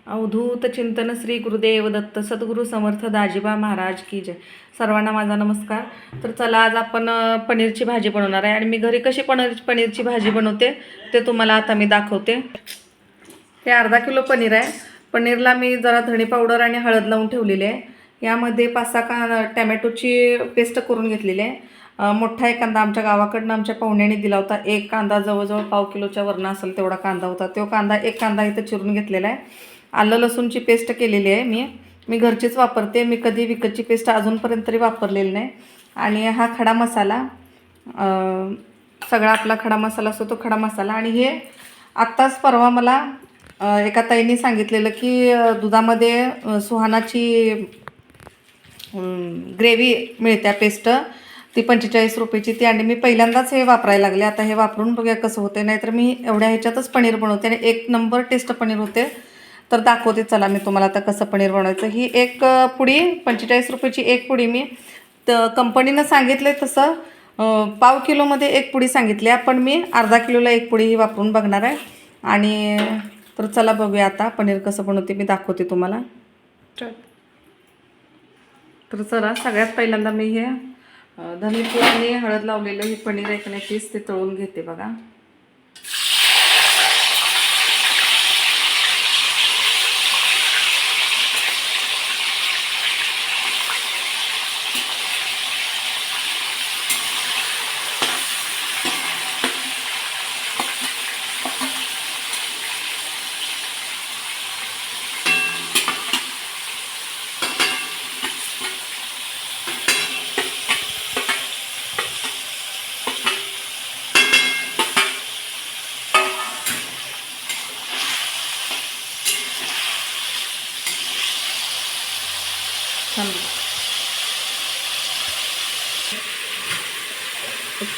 अवधूत चिंतन श्री गुरुदेव दत्त सद्गुरू समर्थ दाजीबा महाराज की जय. सर्वांना माझा नमस्कार. तर चला, आज आपण पनीरची भाजी बनवणार आहे आणि मी घरी कशी पनीरची भाजी बनवते ते तुम्हाला आता मी दाखवते. हे अर्धा किलो पनीर आहे. पनीरला मी जरा धणे पावडर आणि हळद लावून ठेवलेली आहे. यामध्ये 5-6 टॅमॅटोची पेस्ट करून घेतलेली आहे. मोठा एक कांदा आमच्या गावाकडनं आमच्या पाहुण्याने दिला होता. एक कांदा जवळजवळ पाव किलोच्या वरनं असेल तेवढा कांदा होता. तो कांदा एक कांदा इथं चिरून घेतलेला आहे. आलं लसूणची पेस्ट केलेली आहे. मी घरचीच वापरते. मी कधी विकतची पेस्ट अजूनपर्यंत तरी वापरलेली नाही. आणि हा खडा मसाला, सगळा आपला खडा मसाला असतो तो खडा मसाला. आणि हे आत्ताच परवा मला एका ताईंनी सांगितलेलं की दुधामध्ये सुहानाची ग्रेव्ही मिळत्या पेस्ट, ती 45 रुपयाची ती. आणि मी पहिल्यांदाच हे वापरायला लागले. आता हे वापरून बघूया कसं होते. नाहीतर मी एवढ्या ह्याच्यातच पनीर बनवते आणि एक नंबर टेस्ट पनीर होते. तर दाखवते चला मी तुम्हाला आता कसं पनीर बनवायचं. ही एक पुडी 45 रुपयाची एक पुडी मी कंपनीनं सांगितले तसं पाव किलोमध्ये एक पुडी सांगितली आहे, पण मी अर्धा किलोला एक पुडी ही वापरून बघणार आहे. आणि तर चला बघूया आता पनीर कसं बनवते, मी दाखवते तुम्हाला. तर चला, सगळ्यात पहिल्यांदा मी हे धनेपूड आणि हळद लावलेलं हे पनीर आहे की पीस ते तळून घेते बघा.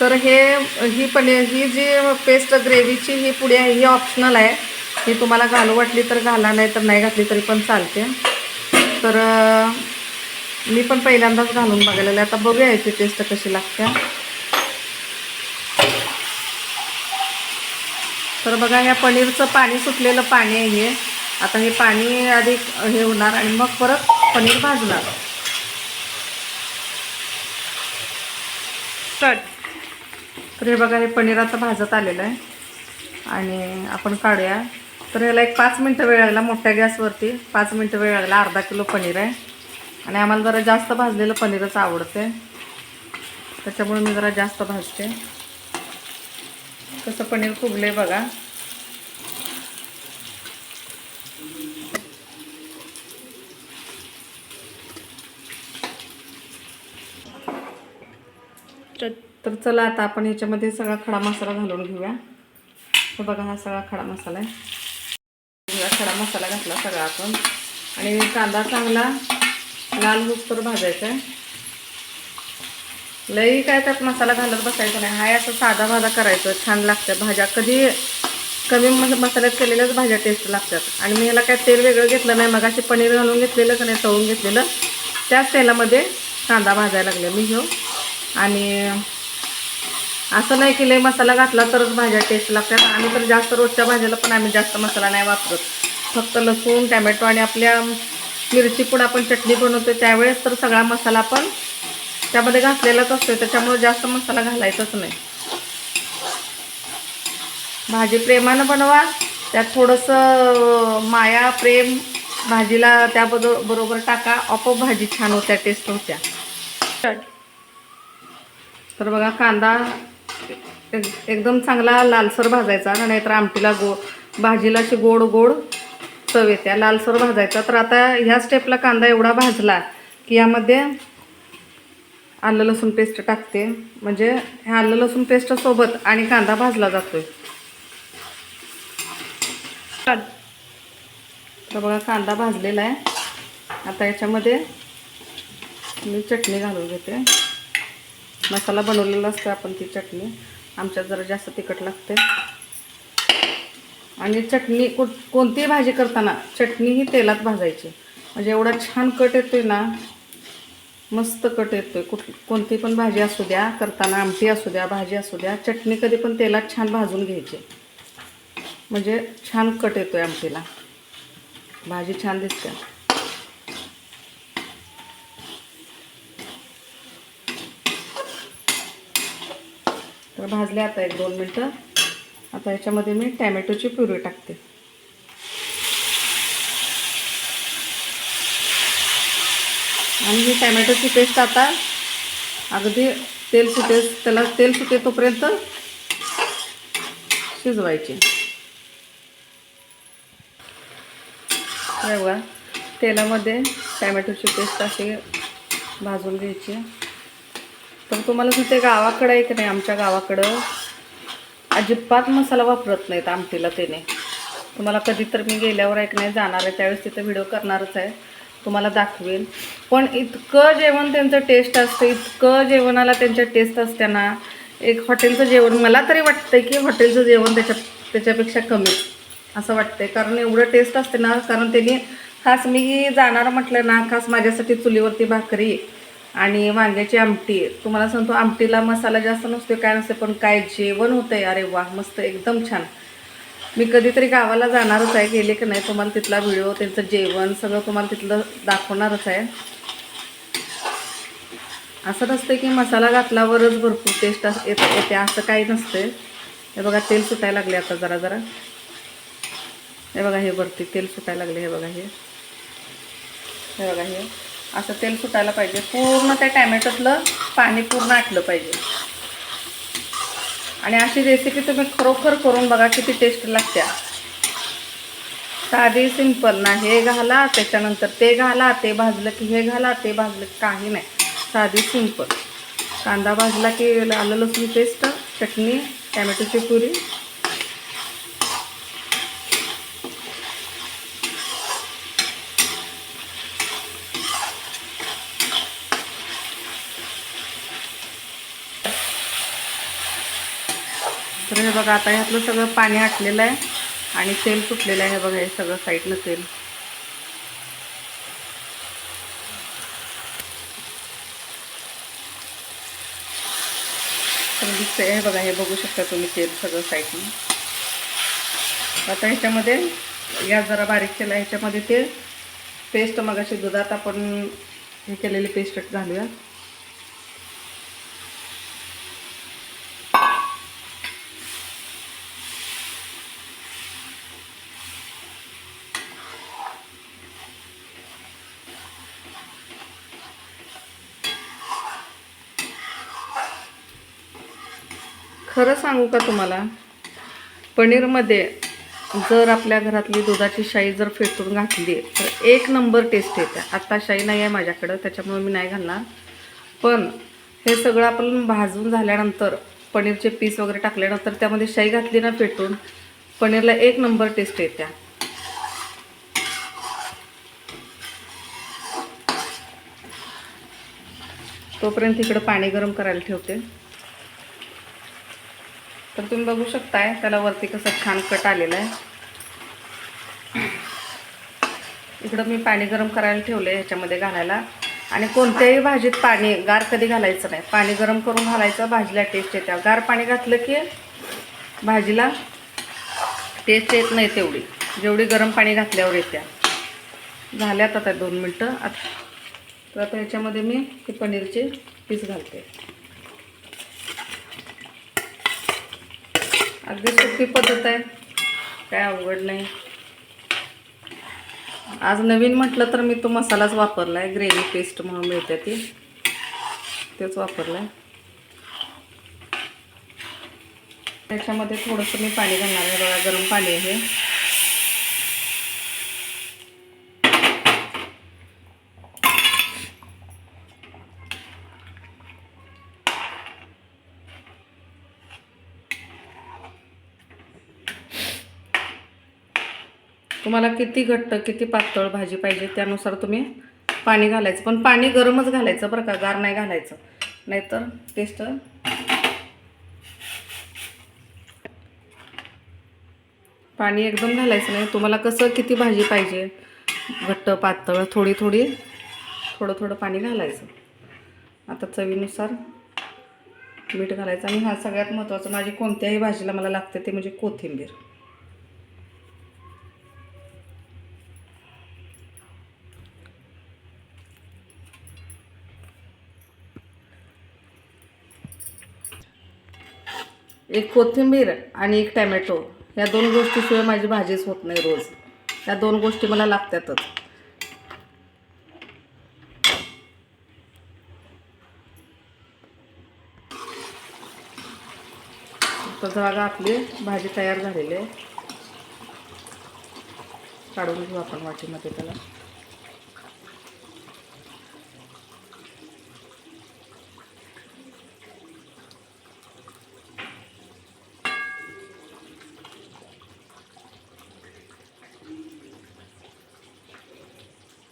तर ही जी पेस्ट ग्रेव्हीची ही पुडी आहे ही ऑप्शनल आहे. ही तुम्हाला घालू वाटली तर घाला, नाही तर नाही घातली तरी पण चालते. तर मी पण पहिल्यांदाच घालून बघायला. आता बघूया याची टेस्ट कशी लागते. तर बघा, ह्या पनीरचं पाणी सुटलेलं पाणी आहे हे. आता हे पाणी आधी हे होणार आणि मग परत पनीर भाजणार. तर हे बघा, हे पनीर आता भाजत आलेलं आहे आणि आपण काढूया. तर ह्याला एक 5 मिनटं वेळ लागला. मोठ्या गॅसवरती 5 मिनटं वेळ लागला. अर्धा किलो पनीर आहे आणि आम्हाला जरा जास्त भाजलेलं पनीरच आवडते, त्याच्यामुळे मी जरा जास्त भाजते. कसं पनीर फुगले बघा. तर चला, आता आपण ह्याच्यामध्ये सगळा खडा मसाला घालून घेऊया. तर बघा, हा सगळा खडा मसाला आहे. खडा मसाला घातला सगळा आपण. आणि कांदा चांगला लाल होईस्तोवर भाजायचा आहे. लई काय त्यात मसाला घालत बसायचा नाही. हाय असं साधा भाजा करायचं, छान लागतं भाज्या. कधी कमी मसाल्यात केलेल्याच भाज्या टेस्ट लागतात. आणि मी ह्याला काय तेल वेगळं घेतलं नाही. मगाशी पनीर घालून घेतलेलं का नाही, तळून घेतलेलं त्याच तेलामध्ये कांदा भाजायला लागले मी घेऊ. आणि असं नाही की लई मसाला घातला तरच भाज्या टेस्ट लागतात. आम्ही तर जास्त रोजच्या भाज्याला पण आम्ही जास्त मसाला नाही वापरत. फक्त लसूण, टॅमॅटो आणि आपल्या मिरची पण आपण चटणी बनवतो त्यावेळेस तर सगळा मसाला आपण त्यामध्ये घातलेलाच असतो. त्याच्यामुळे जास्त मसाला घालायचाच नाही. भाजी प्रेमानं बनवा, त्यात थोडंसं माया प्रेम भाजीला त्याबरोबर टाका, आपोआप भाजी छान होत्या, टेस्ट होत्या. तर बघा, कांदा एकदम चांगला लालसर भाजायचा, नाहीतर आमटीला भाजीला अशी गोड गोड चव येते. लालसर भाजायचा. तर आता ह्या स्टेपला कांदा एवढा भाजला की यामध्ये आलं लसूण पेस्ट टाकते. म्हणजे ह्या आलं लसूण पेस्ट सोबत आणि कांदा भाजला जातोय. तर बघा, कांदा भाजलेला आहे. आता याच्यामध्ये मी चटणी घालून घेते. मसाला बनवलेला असतो आपण, ती चटणी आमच्यात जरा जास्त तिखट लागते. आणि चटणी कोणतीही भाजी करताना चटणी ही तेलात भाजायची, म्हणजे एवढा छान कट येतोय ना, मस्त कट येतोय. कोणती पण भाजी असू द्या करताना, आमटी असू द्या, भाजी असू द्या, चटणी कधी पण तेलात छान भाजून घ्यायची, म्हणजे छान कट येतोय आमटीला. भाजी छान दिसते. तर भाजले आता 1-2 मिनटं. आता ह्याच्यामध्ये मी टॅमॅटोची प्युरी टाकते. आणि ही टॅमॅटोची पेस्ट आता अगदी त्याला तेल सुटे तोपर्यंत शिजवायची. हे बघा, तेलामध्ये टॅमॅटोची पेस्ट अशी भाजून घ्यायची. तर तुम्हाला तिथे गावाकडं आहे की नाही, आमच्या गावाकडं अजिबात मसाला वापरत नाहीत आमटीला. त्याने तुम्हाला कधी तर मी गेल्यावर एक नाही जाणार आहे, त्यावेळेस तिथं व्हिडिओ करणारच आहे, तुम्हाला दाखवेल. पण इतकं जेवण त्यांचं टेस्ट असतं, इतकं जेवणाला त्यांच्या टेस्ट असते ना. एक हॉटेलचं जेवण मला तरी वाटतं की हॉटेलचं जेवण त्याच्यापेक्षा कमी असं वाटतंय. कारण एवढं टेस्ट असते ना. कारण त्यांनी खास मी जाणार म्हटलं ना, खास माझ्यासाठी चुलीवरती भाकरी आणि वांग्याची आमटी. तुम्हाला सांगतो, आमटीला मसाला जास्त नसतो, काय नसते, पण काय जेवण होतं आहे. अरे वा, मस्त, एकदम छान. मी कधीतरी गावाला जाणारच आहे, गेले की नाही तुम्हाला तिथला व्हिडिओ, त्यांचं जेवण सगळं तुम्हाला तिथलं दाखवणारच आहे. असं नसतं की मसाला घातल्यावरच भरपूर टेस्ट येते, असं काही नसतं. हे बघा, तेल सुटायला लागले आता जरा जरा. हे बघा, हे वरती तेल सुटायला लागले. हे बघा, हे बघा, हे असं तेल सुटायला पाहिजे. पूर्ण त्या टॅमॅटोतलं पाणी पूर्ण आटलं पाहिजे. आणि अशी रेसिपी तुम्ही खरोखर करून बघा, किती टेस्ट लागते. साधी, सिंपल ना. हे घाला, त्याच्यानंतर ते घाला, ते भाजलं की हे घाला, ते भाजलं की काही नाही. साधी, सिंपल. कांदा भाजला की आलं लसूण पेस्ट, चटणी, टॅमॅटोची प्युरी. तर हे बघा, आता ह्यातलं सगळं पाणी आटलेलं आहे आणि तेल सुटलेलं आहे. हे बघा, हे सगळं साईडनं तेल. तर दिसतंय, हे बघा, हे बघू शकता तुम्ही, तेल सगळं साईडनं. आता ह्याच्यामध्ये गॅस जरा बारीक केला. ह्याच्यामध्ये ते पेस्ट मगाशी दुधात आपण हे केलेली पेस्ट घालूया. खरं सांगू का तुम्हाला, पनीरमध्ये जर आपल्या घरातली दुधाची शाई जर फेटून घातली तर 1 नंबर टेस्ट येते. आता शाई नाही आहे माझ्याकडं, त्याच्यामुळे मी नाही घालणार. पण हे सगळं आपण भाजून झाल्यानंतर, पनीरचे पीस वगैरे टाकल्यानंतर त्यामध्ये शाई घातली ना फेटून, पनीरला 1 नंबर टेस्ट येते. तोपर्यंत इकडं पाणी गरम करायला ठेवते. तर तुम्ही बघू शकताय, त्याला वरती कसं छान कट आलेलं आहे. इकडं मी पाणी गरम करायला ठेवलं आहे ह्याच्यामध्ये घालायला. आणि कोणत्याही भाजीत पाणी गार कधी घालायचं नाही, पाणी गरम करून घालायचं. भाजीला टेस्ट येते. गार पाणी घातलं की भाजीला टेस्ट येत नाही तेवढी, जेवढी गरम पाणी घातल्यावर येत्या. झाल्यात आता 2 मिनटं. तर आता ह्याच्यामध्ये मी ते पनीरचे पीस घालते. अगदी सोपी पद्धत आहे, काय अवघड नाही. आज नवीन म्हटलं तर मी तो मसालाच वापरला आहे, ग्रेव्ही पेस्ट म्हणून मिळते ती, तेच वापरलं आहे. त्याच्यामध्ये थोडंसं मी पाणी घालणार आहे. बघा, गरम पाणी आहे. तुम्हाला किती घट्ट किती पातळ भाजी पाहिजे त्यानुसार तुम्ही पाणी घालायचं. पण पाणी गरमच घालायचं बरं का, गार नाही घालायचं, नाहीतर टेस्ट. पाणी एकदम घालायचं नाही. तुम्हाला कसं किती भाजी पाहिजे, घट्ट पातळ, थोडी थोडी, थोडं थोडं पाणी घालायचं. आता चवीनुसार मीठ घालायचं. आणि हा सगळ्यात महत्त्वाचं, माझी कोणत्याही भाजीला मला लागते ते म्हणजे कोथिंबीर. एक कोथिंबीर आणि एक टॅमॅटो, या 2 गोष्टीशिवाय माझी भाजीच होत नाही रोज. या 2 गोष्टी मला लागतातच. तर बघा आपली भाजी तयार झालेली आहे. काढून घेऊ आपण वाटीमध्ये त्याला.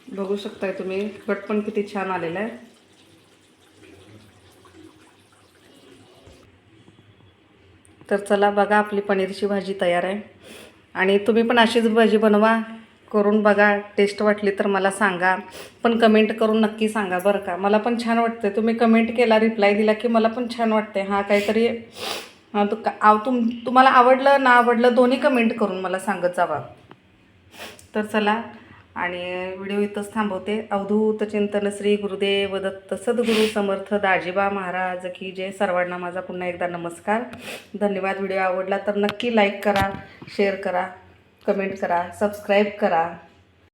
बघू शकताय तुम्ही, तिखट पण किती छान आलेलं आहे. तर चला बघा, आपली पनीरची भाजी तयार आहे. आणि तुम्ही पण अशीच भाजी बनवा, करून बघा. टेस्ट वाटली तर मला सांगा, पण कमेंट करून नक्की सांगा बरं का. मला पण छान वाटतं, तुम्ही कमेंट केला, रिप्लाय दिला की मला पण छान वाटते. हां, काहीतरी तुम्हाला आवडलं ना आवडलं दोन्ही कमेंट करून मला सांगत जावा. तर चला, आणि व्हिडिओ इथंच थांबवते. अवधूत चिंतन श्री गुरुदेव दत्त सद्गुरू समर्थ दाजीबा महाराज की जय. सर्वांना माझा पुन्हा एकदा नमस्कार, धन्यवाद. व्हिडिओ आवडला तर नक्की लाईक करा, शेअर करा, कमेंट करा, सबस्क्राईब करा.